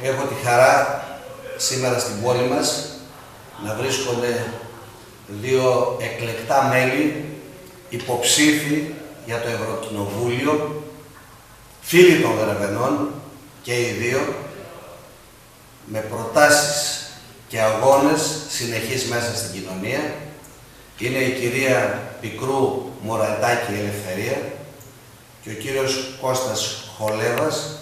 Έχω τη χαρά σήμερα στην πόλη μας να βρίσκονται δύο εκλεκτά μέλη, υποψήφοι για το Ευρωκοινοβούλιο, φίλοι των Δερβενών και οι δύο, με προτάσεις και αγώνες συνεχείς μέσα στην κοινωνία. Είναι η κυρία Πικρού Μωρατάκη Ελευθερία και ο κύριος Κώστας Χολέβας.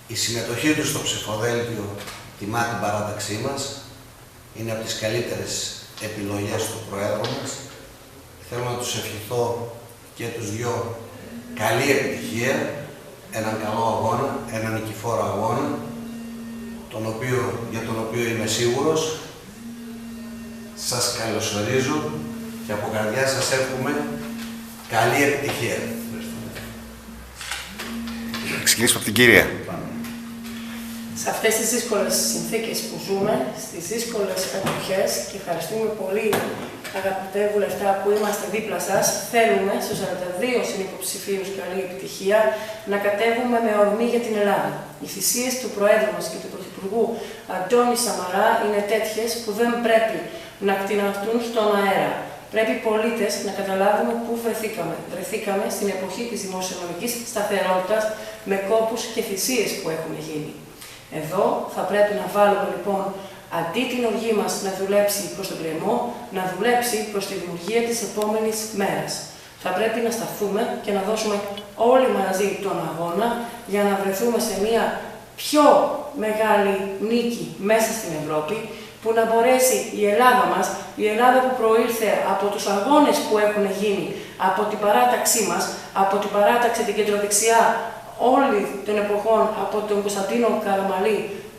Η συμμετοχή τους στο ψηφοδέλτιο τιμά την παράταξή μας. Είναι από τις καλύτερες επιλογές του Προέδρου μας. Θέλω να τους ευχηθώ και τους δυο καλή επιτυχία, έναν καλό αγώνα, έναν νικηφόρο αγώνα, για τον οποίο είμαι σίγουρος. Σας καλωσορίζω και από καρδιά σας εύχομαι καλή επιτυχία. Ξεκινήσουμε από την κυρία. Σε αυτές τις δύσκολες συνθήκες που ζούμε, στις δύσκολες εποχές, και ευχαριστούμε πολύ αγαπητέ βουλευτά που είμαστε δίπλα σας, θέλουμε στους 42 συνυποψηφίους καλή επιτυχία να κατέβουμε με ορμή για την Ελλάδα. Οι θυσίες του Προέδρου μας και του Πρωθυπουργού Αντώνη Σαμαρά είναι τέτοιες που δεν πρέπει να κτηναχτούν στον αέρα. Πρέπει οι πολίτες να καταλάβουμε πού βρεθήκαμε. Βρεθήκαμε στην εποχή της δημοσιονομικής σταθερότητας με κόπους και θυσίες που έχουν γίνει. Εδώ θα πρέπει να βάλουμε λοιπόν αντί την οργή μας να δουλέψει προς τον κρεμό, να δουλέψει προς τη δημιουργία της επόμενης μέρας. Θα πρέπει να σταθούμε και να δώσουμε όλοι μαζί τον αγώνα για να βρεθούμε σε μια πιο μεγάλη νίκη μέσα στην Ευρώπη, που να μπορέσει η Ελλάδα μας, η Ελλάδα που προήλθε από τους αγώνες που έχουν γίνει από την παράταξή μας, από την παράταξη την κεντροδεξιά όλη των εποχών, από τον Κωνσταντίνο Καραμανλή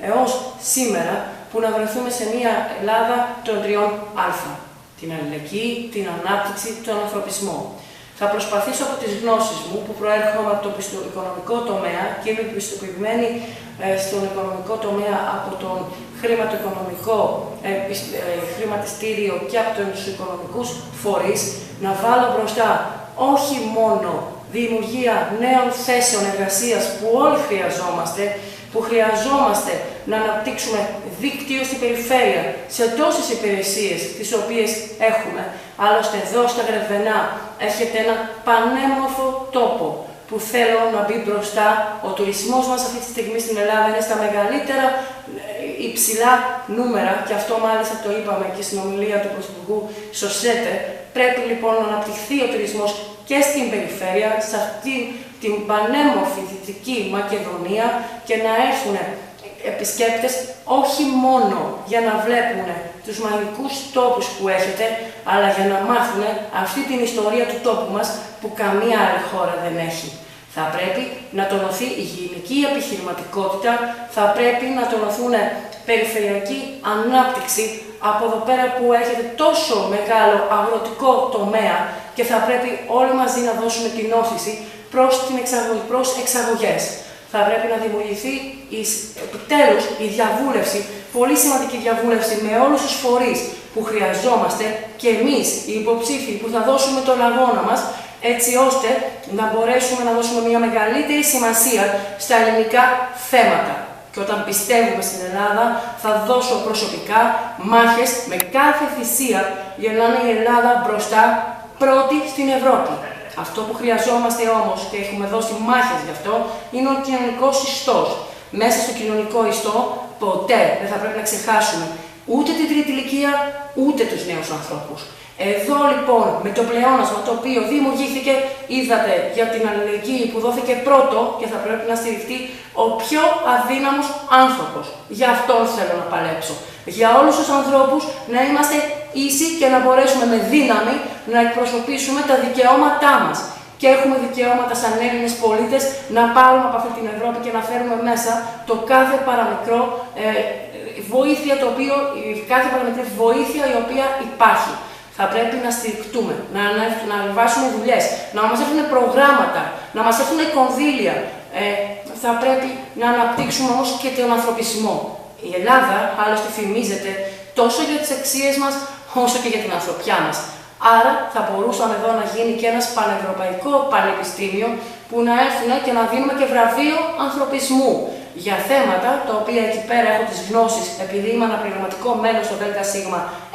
έως σήμερα, που να βρεθούμε σε μια Ελλάδα των 3 Α. Την αλληλεγγύη, την ανάπτυξη, τον ανθρωπισμό. Θα προσπαθήσω από τις γνώσεις μου που προέρχομαι από το οικονομικό τομέα και είμαι πιστοποιημένη στον οικονομικό τομέα από τον χρηματοοικονομικό χρηματιστήριο και από τους οικονομικούς φορείς, να βάλω μπροστά όχι μόνο δημιουργία νέων θέσεων εργασίας που όλοι χρειαζόμαστε, που χρειαζόμαστε να αναπτύξουμε δίκτυο στην περιφέρεια σε τόσες υπηρεσίες τις οποίες έχουμε. Άλλωστε εδώ στα Γρεβενά έχετε ένα πανέμορφο τόπο που θέλω να μπει μπροστά. Ο τουρισμός μας αυτή τη στιγμή στην Ελλάδα είναι στα μεγαλύτερα υψηλά νούμερα, και αυτό μάλιστα το είπαμε και στην ομιλία του Πρωθυπουργού Σωσέτε. Πρέπει λοιπόν να αναπτυχθεί ο τουρισμός και στην περιφέρεια, σε αυτή την πανέμορφη Δυτική Μακεδονία, και να έρθουν επισκέπτες όχι μόνο για να βλέπουν τους μαγικούς τόπους που έχετε, αλλά για να μάθουν αυτή την ιστορία του τόπου μας που καμία άλλη χώρα δεν έχει. Θα πρέπει να τονωθεί η γυναική επιχειρηματικότητα, θα πρέπει να τονωθούν περιφερειακή ανάπτυξη από εδώ πέρα που έχετε τόσο μεγάλο αγροτικό τομέα, και θα πρέπει όλοι μαζί να δώσουμε την όθηση προς εξαγωγές. Θα πρέπει να δημιουργηθεί επιτέλους η διαβούλευση, πολύ σημαντική διαβούλευση με όλους τους φορείς που χρειαζόμαστε, και εμείς οι υποψήφοι που θα δώσουμε τον αγώνα μας, έτσι ώστε να μπορέσουμε να δώσουμε μια μεγαλύτερη σημασία στα ελληνικά θέματα. Και όταν πιστεύουμε στην Ελλάδα, θα δώσω προσωπικά μάχες με κάθε θυσία για να είναι η Ελλάδα μπροστά, πρώτη στην Ευρώπη. Αυτό που χρειαζόμαστε όμως, και έχουμε δώσει μάχες γι' αυτό, είναι ο κοινωνικός ιστός. Μέσα στο κοινωνικό ιστό ποτέ δεν θα πρέπει να ξεχάσουμε ούτε την τρίτη ηλικία, ούτε τους νέους ανθρώπους. Εδώ λοιπόν, με το πλεόνασμα το οποίο δημιουργήθηκε, είδατε για την αλληλεγγύη που δόθηκε πρώτο, και θα πρέπει να στηριχτεί ο πιο αδύναμος άνθρωπος. Γι' αυτόν θέλω να παλέψω. Για όλους τους ανθρώπους να είμαστε ίσοι και να μπορέσουμε με δύναμη να εκπροσωπήσουμε τα δικαιώματά μας. Και έχουμε δικαιώματα σαν Έλληνες πολίτες να πάρουμε από αυτή την Ευρώπη και να φέρουμε μέσα το κάθε παραμικρό βοήθεια, κάθε παραμικρή βοήθεια η οποία υπάρχει. Θα πρέπει να στηριχτούμε, να ανεβάσουμε δουλειές, να μας έρθουν προγράμματα, να μας έρθουν κονδύλια. Θα πρέπει να αναπτύξουμε όμως και τον ανθρωπισμό. Η Ελλάδα άλλωστε φημίζεται τόσο για τις αξίες μας, όσο και για την ανθρωπιά μας. Άρα θα μπορούσαμε εδώ να γίνει και ένας πανευρωπαϊκό πανεπιστήμιο που να έρθουν και να δίνουμε και βραβείο ανθρωπισμού. για θέματα τα οποία εκεί πέρα έχω τις γνώσεις, επειδή είμαι αναπληρωματικό μέλος στο ΔΣ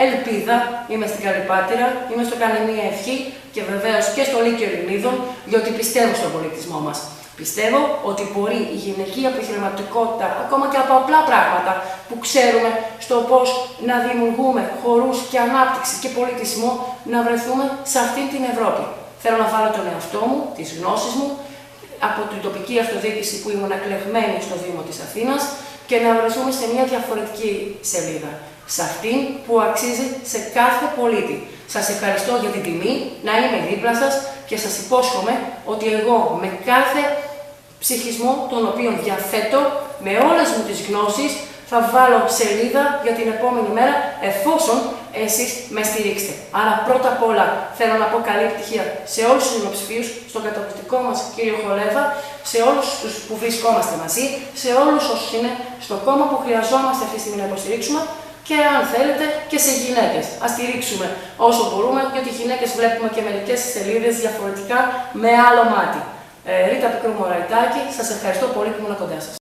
Ελπίδα, είμαι στην Καλή Πάτρα, είμαι στο Κανεμία Ευχή και βεβαίως και στο Λύκειο Ελληνίδων, διότι πιστεύω στον πολιτισμό μας. Πιστεύω ότι μπορεί η γυναικεία επιχειρηματικότητα, ακόμα και από απλά πράγματα που ξέρουμε στο πώς να δημιουργούμε χορούς και ανάπτυξη και πολιτισμό, να βρεθούμε σε αυτήν την Ευρώπη. Θέλω να βάλω τον εαυτό μου, τις γνώσεις μου, από την τοπική αυτοδιοίκηση που ήμουν εκλεγμένη στο Δήμο της Αθήνας και να βρεθούμε σε μια διαφορετική σελίδα. Σε αυτήν που αξίζει σε κάθε πολίτη. Σας ευχαριστώ για την τιμή να είμαι δίπλα σας και σας υπόσχομαι ότι εγώ με κάθε ψυχισμό τον οποίο διαθέτω, με όλες μου τις γνώσεις, θα βάλω σελίδα για την επόμενη μέρα, εφόσον εσείς με στηρίξετε. Άρα πρώτα απ' όλα θέλω να πω καλή επιτυχία σε όλους τους δημοψηφίους, στον καταπληκτικό μας κύριο Χολέβα, σε όλους τους που βρισκόμαστε μαζί, σε όλους όσους είναι στο κόμμα που χρειαζόμαστε αυτή τη στιγμή να υποστηρίξουμε και αν θέλετε και σε γυναίκες. Ας στηρίξουμε όσο μπορούμε, γιατί οι γυναίκες βλέπουμε και μερικές σελίδες διαφορετικά με άλλο μάτι. Ρίτα Πικρού Μωραϊτάκη, σας ευχαριστώ πολύ που ήμουν κοντά σας.